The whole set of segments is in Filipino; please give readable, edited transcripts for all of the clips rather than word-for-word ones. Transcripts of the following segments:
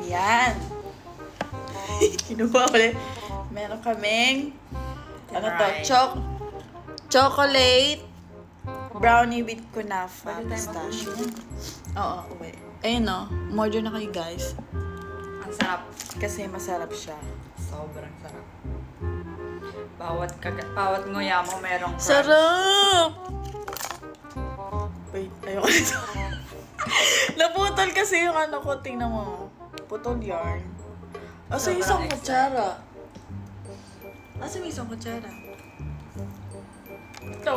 Yan. Kinuha ko ulit. Meron kaming, ano to, Right. chocolate brownie with kunafa Pwede tayo pistachio. mag-uwi. Oo, wait. Ayun o, umorder na kayo guys. Ang sarap. Kasi masarap siya. Sobrang sarap. Bawat nguya mo merong crunch. Sarap! Wait, ayoko nito. Naputol kasi yung ano ko, tingnan mo. Putol yarn. Asa yung isang Sobrang kutsara? Asa yung isang kutsara? Ito.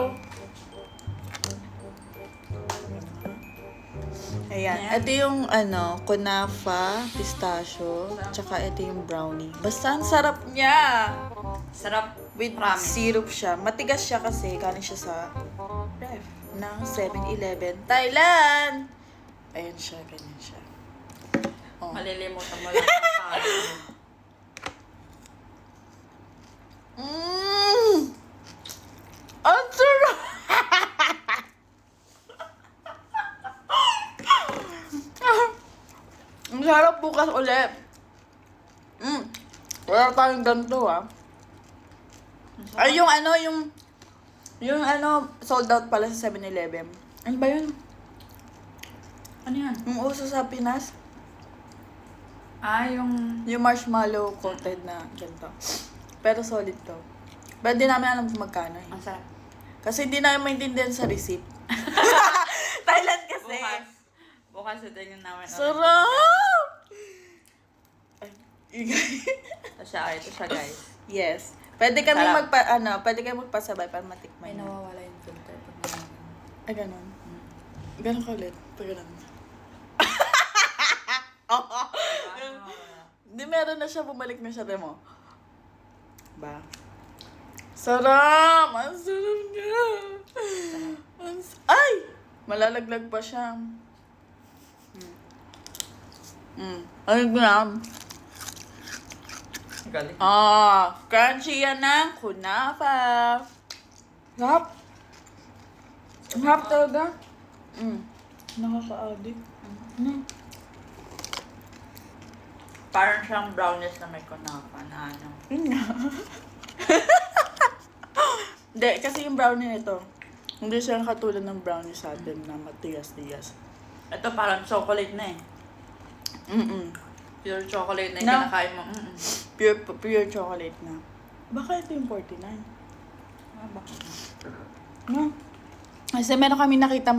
Ayan. Ayan. Ito yung ano, kunafa, pistachio, tsaka ito yung brownie. Basta ang sarap niya! Sarap. With Promise. syrup siya. Matigas siya kasi galing siya sa ref ng 7-Eleven Thailand. Ayan siya, ganyan siya. Oh. Malilimutan mo lang ang pangalan. Ang sarap! Ang sarap bukas ulit. Wala tayong ganito Ay, yung ano, yung ano, sold out pala sa 7-Eleven. Ano ba yun? Ano yan? Yung uso sa Pinas? Yung... Yung marshmallow coated na ganito. Pero solid to. Pero di namin alam kung magkano eh. Ang sarap. Kasi hindi namin maintindihan sa receipt. Thailand kasi. Bukas ito yung namin. Sarap! Ay, ingay. Ito siya guys. Yes. Pwede kami Sarap. pwede kami magpasabay para matikman May yun. nawawala yung filter. Ay, ganun. Ganun ka ulit. Pag ganun. Oo. Di meron na siya, bumalik na siya, demo. Ba? Sarap! Ang sarap niya! Ay! Malalaglag pa siya. Ay, gram. Galing. Crunchy yan ng kunafa. Sarap. Sarap talaga. Nakaka-addict. Parang siyang brownies na may kunafa na ano. Hindi, kasi yung brownie nito, hindi siya katulad ng brownie sa atin na matigas-tigas. Ito parang chocolate na eh. Pure chocolate na yung No. kinakain mo. Pure chocolate na. Baka ito yung 49. Bakit? No? Kasi meron kami nakita,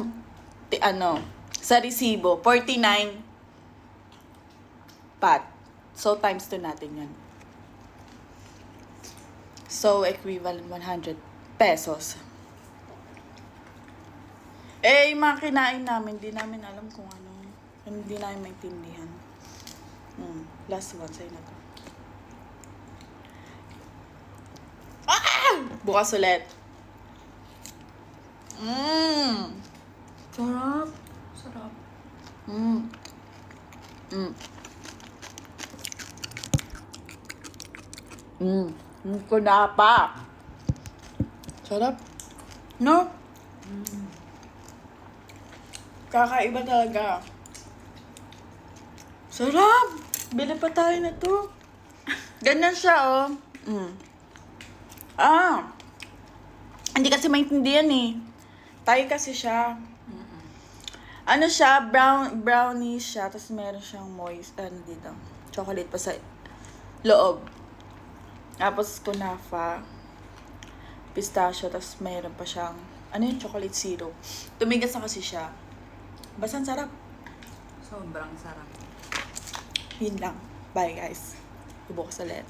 sa resibo, 49 pot. So, times 2 natin yan. So, equivalent 100 pesos. Eh, yung mga kinain namin, di namin alam kung ano. Hindi namin maintindihan. Last one, sa'yo na to. Bukas ulit. Sarap. Sarap. Kunapa. Sarap. No? Kakaiba talaga. Sarap! Bili pa tayo na to. Ganyan siya, hindi kasi maintindihan eh. Tayo kasi siya. Ano siya, brownie siya, tapos meron siyang moist, dito, chocolate pa sa loob. Tapos kunafa, pistachio, tapos meron pa siyang, chocolate syrup. Tumigas na kasi siya. Basta ang sarap. Sobrang sarap. Yun lang. Bye guys. Bubukas ulit.